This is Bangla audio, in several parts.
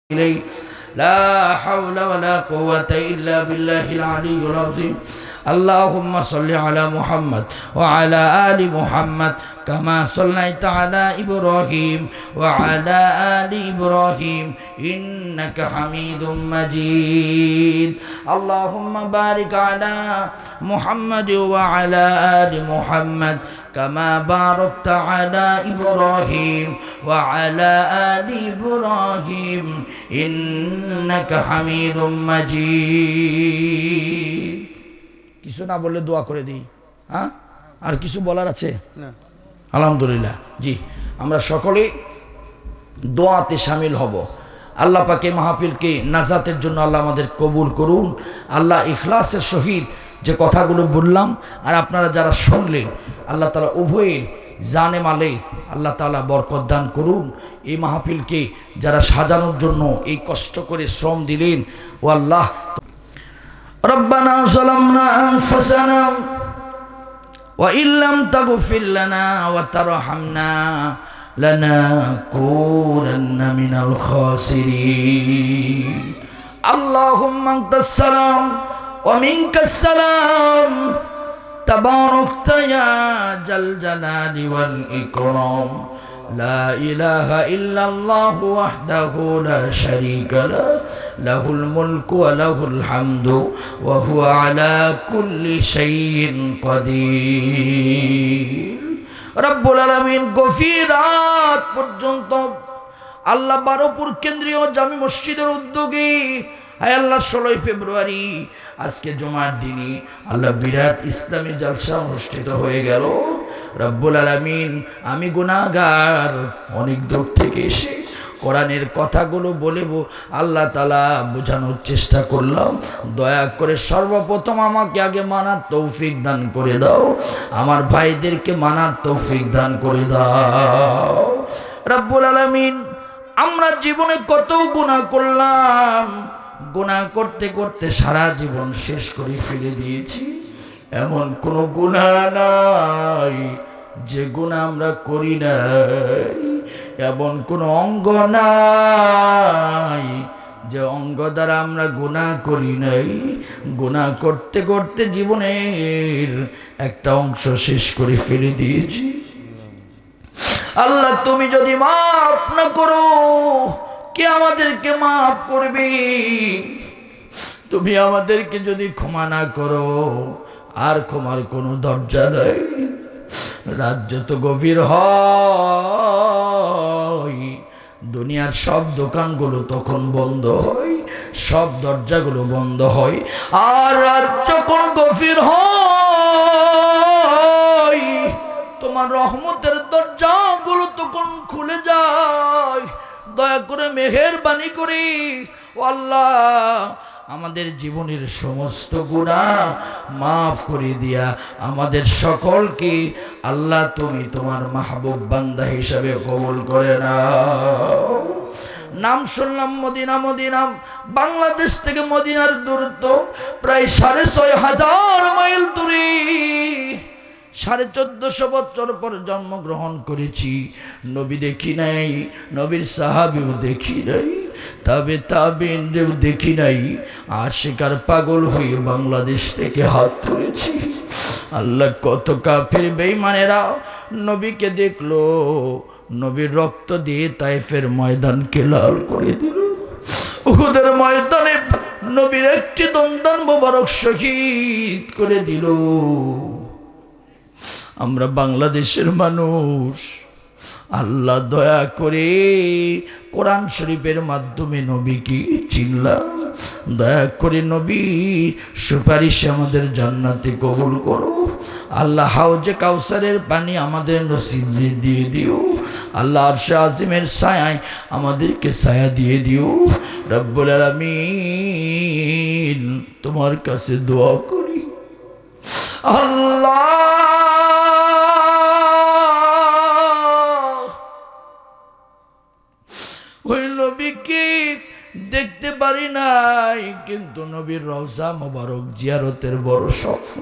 إليه لا حول ولا قوة إلا بالله العلي العظيم اللهم صل على محمد وعلى آل محمد كما صليت على إبراهيم وعلى آل إبراهيم إنك حميد مجيد اللهم بارك على محمد وعلى آل محمد كما باركت على إبراهيم وعلى آل إبراهيم إنك حميد مجيد কিছু না বললে দোয়া করে দিই হ্যাঁ আর কিছু বলার আছে না আলহামদুলিল্লাহ জি আমরা সকলেই দোয়াতে শামিল হব আল্লাহ পাকে মাহফিলকে নাজাতের জন্য আল্লাহ আমাদের কবুল করুন আল্লাহ ইখলাসের সহিত যে কথাগুলো বললাম আর আপনারা যারা শুনলেন আল্লাহ তাআলা উভয়ের জানে মালে আল্লাহ তাআলা বরকত দান করুন এই মাহফিলকে যারা সাজানোর জন্য এই কষ্ট করে শ্রম দিলেন ও আল্লাহ ربنا ظلمنا أنفسنا وإن لم تغفر لنا وترحمنا لنكونن من الخاسرين اللهم أنت السلام ومنك السلام تباركت يا ذا الجلال والإكرام لا إله إلا الله وحده لا شريك له له الملك وله الحمد وهو على كل شيء قدير رب العالمين গভীর রাত পর্যন্ত আল্লাহ বারোপুর কেন্দ্রীয় জামি মসজিদের উদ্যোগে হায় আল্লাহ 16 ফেব্রুয়ারি আজকে জুমার দিনে আল্লাহ বিরাট ইসলামী জলসা অনুষ্ঠিত হয়ে গেল রব্বুল আলামিন আমি গুনাহগার অনেক দূর থেকে এসে কোরআনের কথাগুলো বলবো আল্লাহ তাআলা বোঝানোর চেষ্টা করলাম দয়া করে সর্বপ্রথম আমাকে আগে মানার তৌফিক দান করে দাও আমার ভাইদেরকে মানার তৌফিক দান করে দাও রব্বুল আলামিন আমরা জীবনে কত গুনাহ করলাম গুনাহ করতে করতে সারা জীবন শেষ করে ফেলে দিয়েছি এমন কোনো গুনাহ নাই যে গুনাহ আমরা করি নাই এমন কোনো অঙ্গ নাই যে অঙ্গ দ্বারা আমরা গুনাহ করি নাই গুনাহ করতে করতে জীবনের একটা অংশ শেষ করে ফেলে দিয়েছি আল্লাহ তুমি যদি মাফ না করো কে আমাদেরকে মাফ করবে তুমি আমাদেরকে যদি ক্ষমা না করো আর ক্ষমার কোনো দরজা নাই রাজ্য তো গভীর হয় দুনিয়ার সব দোকানগুলো তখন বন্ধ হয় সব দরজাগুলো বন্ধ হয় আর রাত যখন গভীর হয় তোমার রহমতের দরজাগুলো তখন খুলে যায় দয়া করে মেহেরবানি করে ও আল্লাহ আমাদের জীবনের সমস্ত গুনাহ মাফ করে দিয়া আমাদের সকলকে আল্লাহ তুমি তোমার মাহবুব বান্দা হিসাবে কবুল করে নাও নাম শুনলাম মদিনা মদিনা বাংলাদেশ থেকে মদিনার দূরত্ব প্রায় 6500 মাইল দূরে 1450 বছর পর জন্মগ্রহণ করেছি নবী দেখি নাই নবীর সাহাবীও দেখি নাই তবে তাবেঈনও দেখি নাই আশিকার পাগল হয়ে বাংলাদেশ থেকে হাত তুলেছি আল্লাহ কত কাফির বেঈমানেরা নবীকে দেখলো নবীর রক্ত দিয়ে তায়েফের ময়দানকে লাল করে দিল উহুদের ময়দানে নবীর একটি দন্দান মোবারক শহীদ করে দিল আমরা বাংলাদেশের মানুষ আল্লাহ দয়া করে কোরআন শরীফের মাধ্যমে নবীকে চিনলাম দয়া করে নবী সুপারিশে আমাদের জান্নাতে কবুল করো আল্লাহ হাউজে কাউসারের পানি আমাদের নসিবে দিয়ে দিও আল্লাহ আরশে আজিমের ছায়ায় আমাদেরকে ছায়া দিয়ে দিও রব্বুল আলামিন তোমার কাছে দোয়া করি আল্লাহ ওই নবীকে দেখতে পারি নাই কিন্তু নবীর রওজা মোবারক জিয়ারতের বড় স্বপ্ন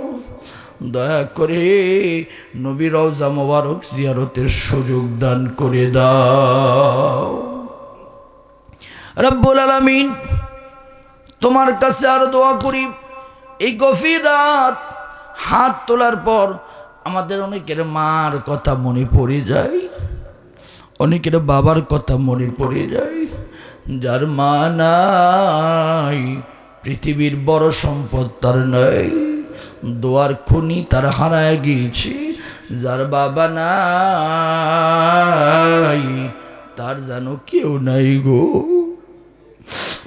দয়া করে নবীর রওজা মোবারক জিয়ারতের সুযোগ দান করে দাও রব্বুল আলামিন তোমার কাছে আর দোয়া করি, এই গভীর রাত হাত তোলার পর আমাদের অনেকের মার কথা মনে পড়ে যায়, অনেকের বাবার কথা মনে পড়ে যায়। যার মা নাই, পৃথিবীর বড় সম্পদ তার নাই, দোয়ার খুনি তার হারায় গিয়েছে। যার বাবা নাই, তার যেন কেউ নাই গো।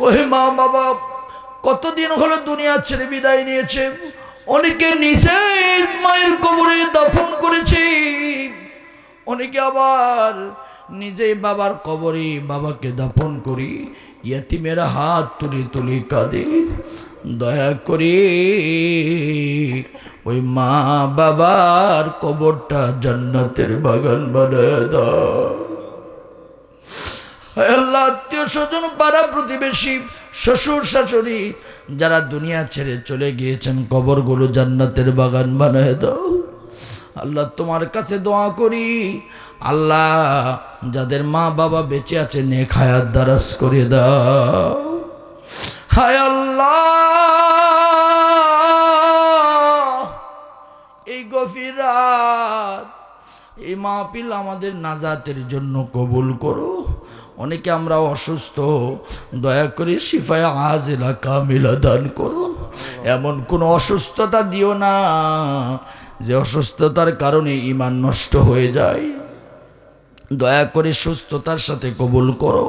ওহে মা বাবা কতদিন হলো দুনিয়া ছেড়ে বিদায় নিয়েছে, অনেকে নিজে মায়ের কবরে দাফন করেছে, অনেকে আবার নিজে বাবার কবরে বাবাকে দাফন করি। ইয়েতিমেরা হাত তুলে তুলে কাঁদে। দয়া করে ওই মা বাবার কবরটা জান্নাতের বাগান বানায় দাও। আল্লাহ, আত্মীয় স্বজন, পাড়া প্রতিবেশী, শ্বশুর শাশুড়ি যারা দুনিয়া ছেড়ে চলে গিয়েছেন, কবরগুলো জান্নাতের বাগান বানায় দাও। আল্লাহ তোমার কাছে দোয়া করি, আল্লাহ যাদের মা বাবা বেঁচে আছে নেক হায়াত দারাজ করে দাও। হায় আল্লাহ, এই গভীর রাত এই মাহফিল আমাদের নাজাতের জন্য কবুল করো। অনেকে আমরা অসুস্থ, দয়া করে শিফায়ে আজিলা কামিলা দান করো। এমন কোনো অসুস্থতা দিও না যে অসুস্থতার কারণে ঈমান নষ্ট হয়ে যায়। দয়া করে সুস্থতার সাথে কবুল করো,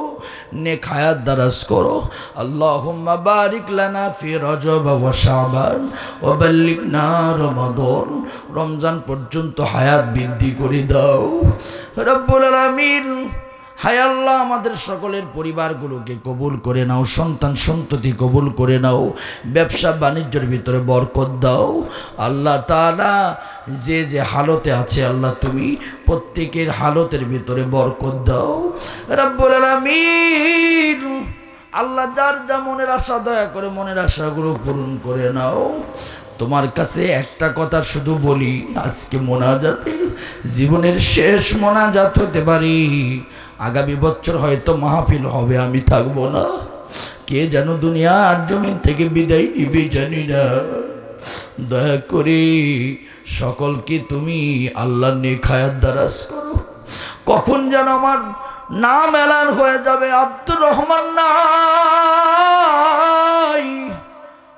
নেক হায়াত দারাজ করো। আল্লাহুম্মা বারিক লানা ফি রজব ওয়া শাবান ওয়া বাল্লিগনা রমাদান। রমজান পর্যন্ত হায়াত বৃদ্ধি করে দাও রব্বুল আলামিন। হায় আল্লাহ, আমাদের সকলের পরিবারগুলোকে কবুল করে নাও, সন্তান সন্ততি কবুল করে নাও, ব্যবসা বাণিজ্যের ভিতরে বরকত দাও। আল্লাহ তাআলা যে যে হালতে আছে, আল্লাহ তুমি প্রত্যেকের হালতের ভিতরে বরকত দাও রব্বুল আলামিন। আল্লাহ যার যা মনের আশা, দয়া করে মনের আশাগুলো পূরণ করে নাও। তোমার কাছে একটা কথা শুধু বলি, আজকে মোনাজাতে জীবনের শেষ মোনাজাত হতে পারি। আগামী বছর হয়তো মাহফিল হবে, আমি থাকবো না। কে যেন দুনিয়ার জমিন থেকে বিদায় নিবে জানি না। দয়া করে সকলকে তুমি আল্লাহর নেক হায়াত দারাজ করো। কখন যেন আমার নাম এলান হয়ে যাবে, আব্দুর রহমান নাই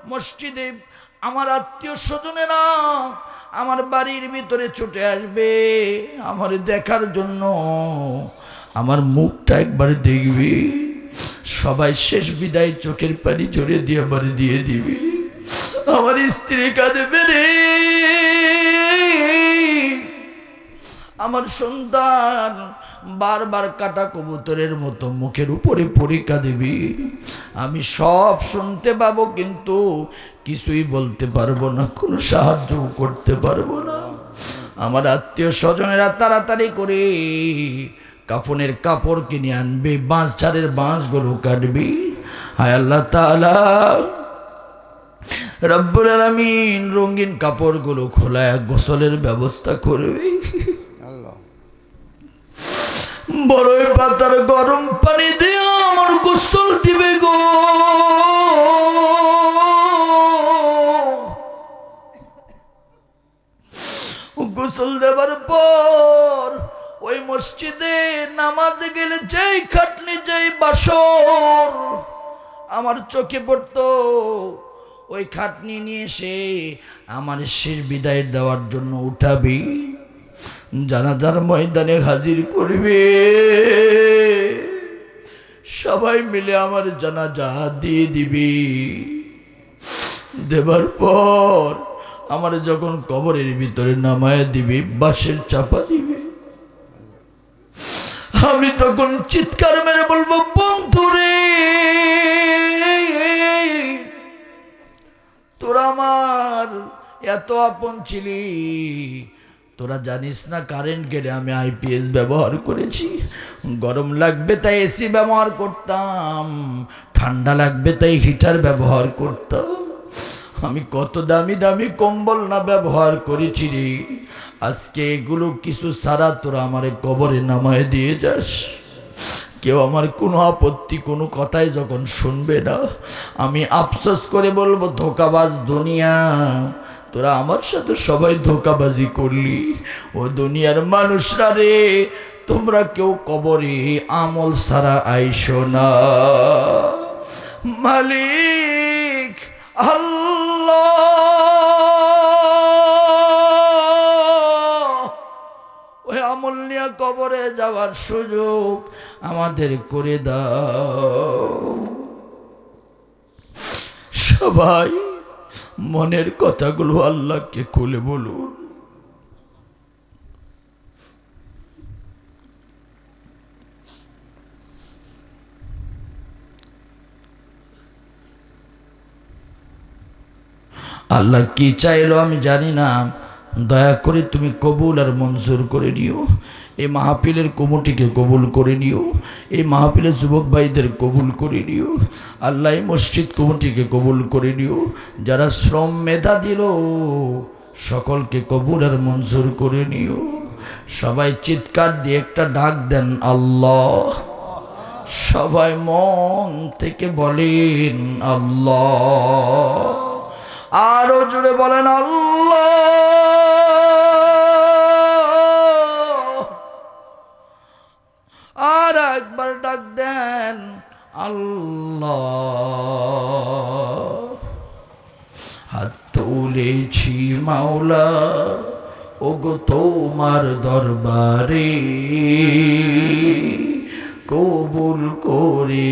মসজিদে, আমার আত্মীয় স্বজনেরা আমার বাড়ির ভিতরে ছুটে আসবে আমার দেখার জন্য, আমার মুখটা একবার দেখবি। সবাই শেষ বিদায় চোখের পানি ঝরে দিয়ে আমার দিয়ে দিবি। আমার স্ত্রী কাঁদবে রে, আমার সন্তান বারবার কাটা কবুতরের মতো মুখের উপরে পরীক্ষা দিবি। আমি সব শুনতে পাবো, কিন্তু কিছুই বলতে পারবো না, কোনো সাহায্য করতে পারবো না। আমার আত্মীয় স্বজনেরা তাড়াতাড়ি করে কাফনের কাপড় কিনে আনবে, বাঁশ ছাড়ের বাঁশগুলো কাটবি। হায় আল্লাহ তাআলা রব্বুল আলামিন, রঙিন কাপড়গুলো খোলায় গোসলের ব্যবস্থা করবে। বড়ই পাতার গরম পানি দিয়ে আমার গোসল দিবে গো। গোসল দেবার পর ওই মসজিদে নামাজে গেলে যেই খাটনি, যেই বাসর আমার চোখে পড়তো, ওই খাটনি নিয়ে এসে আমার শেষ বিদায় দেওয়ার জন্য উঠাবি, জানাজার ময়দানে হাজির করবে। সবাই মিলে আমার জানাজা দিয়ে দিবি। দেবার পর আমার যখন কবরের ভিতরে নামায় দিবি, বাঁশের চাপা দিবি, আমি তখন চিৎকার মেরে বলবো, বন্ধুরে তোরা আমার এত আপন ছিলি, তোরা জানিস না কারেন্ট কেটে আমি আইপিএস ব্যবহার করেছি। গরম লাগবে তাই এসি ব্যবহার করতাম, ঠান্ডা লাগবে তাই হিটার ব্যবহার করতাম। আমি কত দামি দামি কম্বল না ব্যবহার করেছি রে। আজকে এগুলো কিছু সারা তোরা আমারে কবরে নামায় দিয়ে যাস। কেউ আমার কোনো আপত্তি কোনো কথাই যখন শুনবে না, আমি আফসোস করে বলবো, ধোঁকাবাজ দুনিয়া, তোরা আমার সাথে সবাই ধোঁকাবাজি করলি। ও দুনিয়ার মানুষরা রে, তোমরা কেউ কবরে আমল ছাড়া আইসো না। মালিক আল্লাহ, ওই আমল নিয়ে কবরে যাওয়ার সুযোগ আমাদের করে দাও। সবাই মনের কথাগুলো আল্লাহকে খুলে বলুন। আল্লাহ কি চাইলো আমি জানি না, দয়া করে তুমি কবুল আর মঞ্জুর করে নিও। এই মাহফিলের কমিটিকে কবুল করে নিও, এই মাহফিলের যুবক ভাইদের কবুল করে নিও। আল্লাহ এই মসজিদ কমিটিকে কবুল করে নিও। যারা শ্রম মেধা দিল সকলকে কবুল আর মঞ্জুর করে নিও। সবাই চিৎকার দিয়ে একটা ডাক দেন আল্লাহ। সবাই মন থেকে বলেন আল্লাহ। আরো জোরে বলেন আল্লাহ। আর একবার ডাক দেন আল্লাহ। হাত তুলেছি মাওলা ওগো তোমার দরবারে, কবুল করে